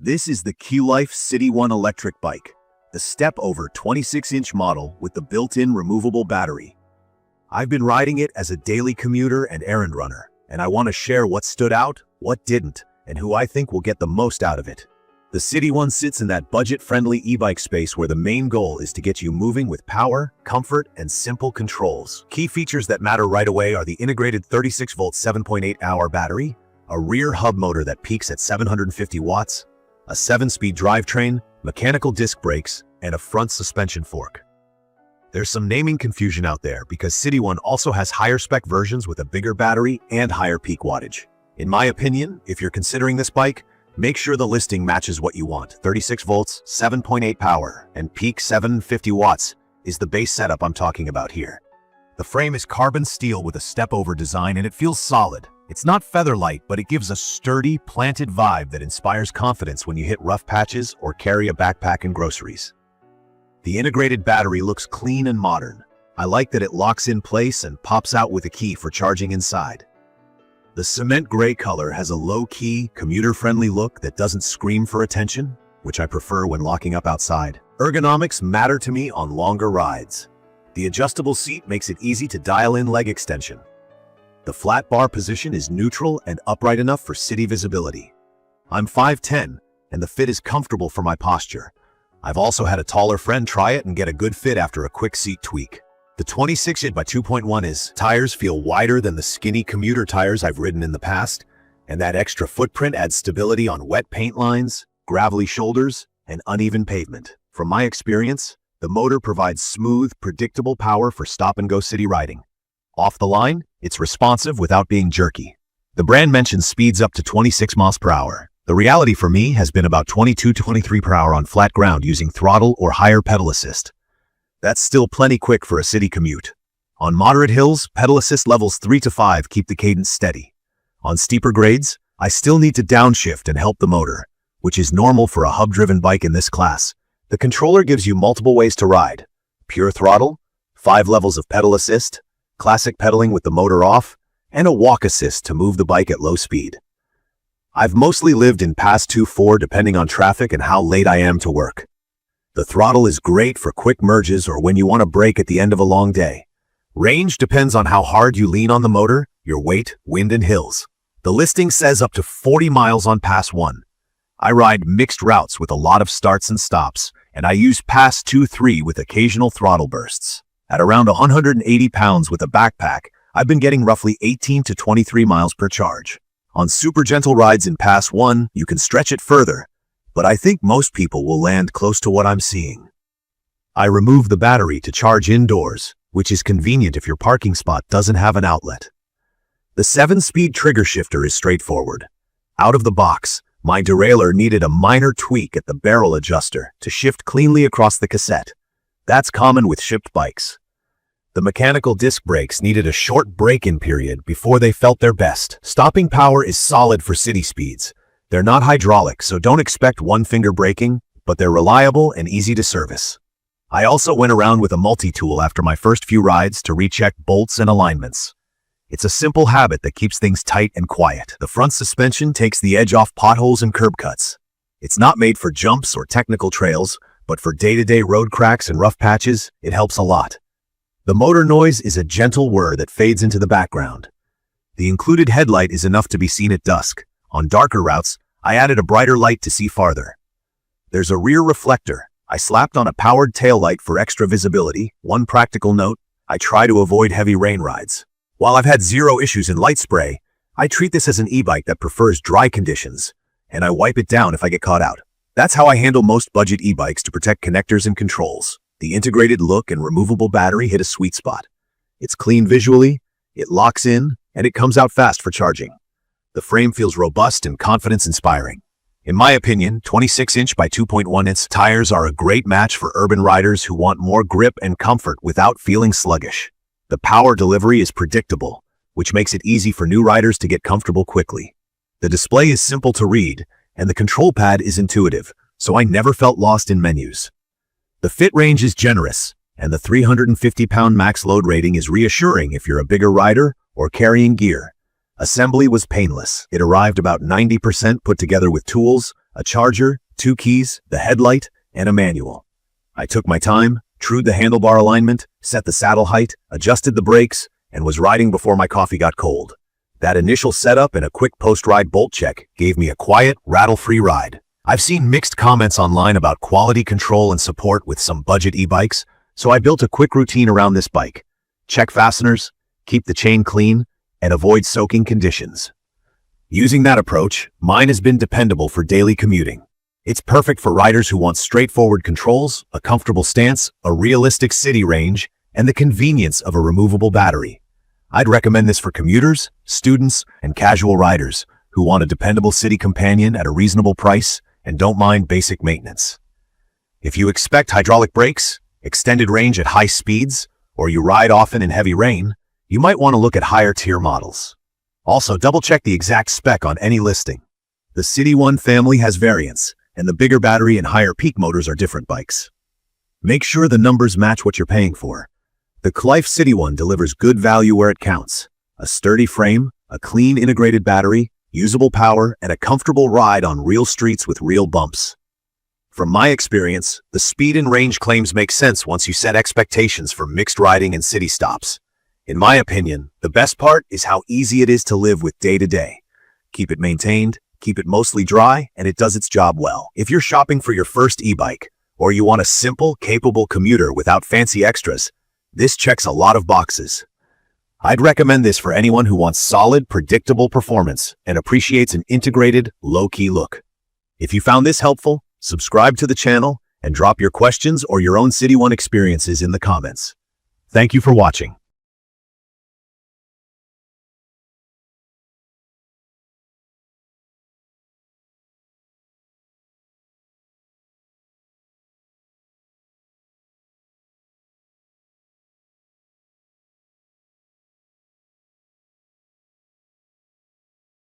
This is the Qlife Cityone Electric Bike, the step-over 26-inch model with the built-in removable battery. I've been riding it as a daily commuter and errand runner, and I want to share what stood out, what didn't, and who I think will get the most out of it. The Cityone sits in that budget-friendly e-bike space where the main goal is to get you moving with power, comfort, and simple controls. Key features that matter right away are the integrated 36-volt 7.8-hour battery, a rear hub motor that peaks at 750 watts, a 7-speed drivetrain, mechanical disc brakes, and a front suspension fork. There's some naming confusion out there because Cityone also has higher spec versions with a bigger battery and higher peak wattage. In my opinion, if you're considering this bike, make sure the listing matches what you want. 36 volts, 7.8 power, and peak 750 watts is the base setup I'm talking about here. The frame is carbon steel with a step-over design and it feels solid. It's not feather light, but it gives a sturdy, planted vibe that inspires confidence when you hit rough patches or carry a backpack and groceries. The integrated battery looks clean and modern. I like that it locks in place and pops out with a key for charging inside. The cement gray color has a low-key, commuter-friendly look that doesn't scream for attention, which I prefer when locking up outside. Ergonomics matter to me on longer rides. The adjustable seat makes it easy to dial in leg extension. The flat bar position is neutral and upright enough for city visibility. I'm 5'10", and the fit is comfortable for my posture. I've also had a taller friend try it and get a good fit after a quick seat tweak. The 26-inch by 2.1 tires feel wider than the skinny commuter tires I've ridden in the past, and that extra footprint adds stability on wet paint lines, gravelly shoulders, and uneven pavement. From my experience, the motor provides smooth, predictable power for stop-and-go city riding. Off the line, it's responsive without being jerky. The brand mentions speeds up to 26 miles per hour. The reality for me has been about 22-23 per hour on flat ground using throttle or higher pedal assist. That's still plenty quick for a city commute. On moderate hills, pedal assist levels 3 to 5 keep the cadence steady. On steeper grades, I still need to downshift and help the motor, which is normal for a hub-driven bike in this class. The controller gives you multiple ways to ride: pure throttle, 5 levels of pedal assist, classic pedaling with the motor off, and a walk assist to move the bike at low speed. I've mostly lived in pass 2-4 depending on traffic and how late I am to work. The throttle is great for quick merges or when you want to brake at the end of a long day. Range depends on how hard you lean on the motor, your weight, wind, and hills. The listing says up to 40 miles on pass 1. I ride mixed routes with a lot of starts and stops, and I use pass 2-3 with occasional throttle bursts. At around 180 pounds with a backpack, I've been getting roughly 18 to 23 miles per charge. On super gentle rides in pass 1, you can stretch it further, but I think most people will land close to what I'm seeing. I remove the battery to charge indoors, which is convenient if your parking spot doesn't have an outlet. The 7-speed trigger shifter is straightforward. Out of the box, my derailleur needed a minor tweak at the barrel adjuster to shift cleanly across the cassette. That's common with shipped bikes. The mechanical disc brakes needed a short break-in period before they felt their best. Stopping power is solid for city speeds. They're not hydraulic, so don't expect one-finger braking, but they're reliable and easy to service. I also went around with a multi-tool after my first few rides to recheck bolts and alignments. It's a simple habit that keeps things tight and quiet. The front suspension takes the edge off potholes and curb cuts. It's not made for jumps or technical trails, but for day-to-day road cracks and rough patches, it helps a lot. The motor noise is a gentle whir that fades into the background. The included headlight is enough to be seen at dusk. On darker routes, I added a brighter light to see farther. There's a rear reflector. I slapped on a powered taillight for extra visibility. One practical note: I try to avoid heavy rain rides. While I've had zero issues in light spray, I treat this as an e-bike that prefers dry conditions, and I wipe it down if I get caught out. That's how I handle most budget e-bikes to protect connectors and controls. The integrated look and removable battery hit a sweet spot. It's clean visually, it locks in, and it comes out fast for charging. The frame feels robust and confidence-inspiring. In my opinion, 26-inch by 2.1-inch tires are a great match for urban riders who want more grip and comfort without feeling sluggish. The power delivery is predictable, which makes it easy for new riders to get comfortable quickly. The display is simple to read, and the control pad is intuitive, so I never felt lost in menus. The fit range is generous, and the 350-pound max load rating is reassuring if you're a bigger rider or carrying gear. Assembly was painless. It arrived about 90% put together with tools, a charger, 2 keys, the headlight, and a manual. I took my time, trued the handlebar alignment, set the saddle height, adjusted the brakes, and was riding before my coffee got cold. That initial setup and a quick post-ride bolt check gave me a quiet, rattle-free ride. I've seen mixed comments online about quality control and support with some budget e-bikes, so I built a quick routine around this bike. Check fasteners, keep the chain clean, and avoid soaking conditions. Using that approach, mine has been dependable for daily commuting. It's perfect for riders who want straightforward controls, a comfortable stance, a realistic city range, and the convenience of a removable battery. I'd recommend this for commuters, students, and casual riders who want a dependable city companion at a reasonable price and don't mind basic maintenance. If you expect hydraulic brakes, extended range at high speeds, or you ride often in heavy rain, you might want to look at higher-tier models. Also, double-check the exact spec on any listing. The Cityone family has variants, and the bigger battery and higher peak motors are different bikes. Make sure the numbers match what you're paying for. The Qlife Cityone delivers good value where it counts. A sturdy frame, a clean integrated battery, usable power, and a comfortable ride on real streets with real bumps. From my experience, the speed and range claims make sense once you set expectations for mixed riding and city stops. In my opinion, the best part is how easy it is to live with day to day. Keep it maintained, keep it mostly dry, and it does its job well. If you're shopping for your first e-bike, or you want a simple, capable commuter without fancy extras, this checks a lot of boxes. I'd recommend this for anyone who wants solid, predictable performance and appreciates an integrated, low-key look. If you found this helpful, subscribe to the channel and drop your questions or your own Cityone experiences in the comments. Thank you for watching.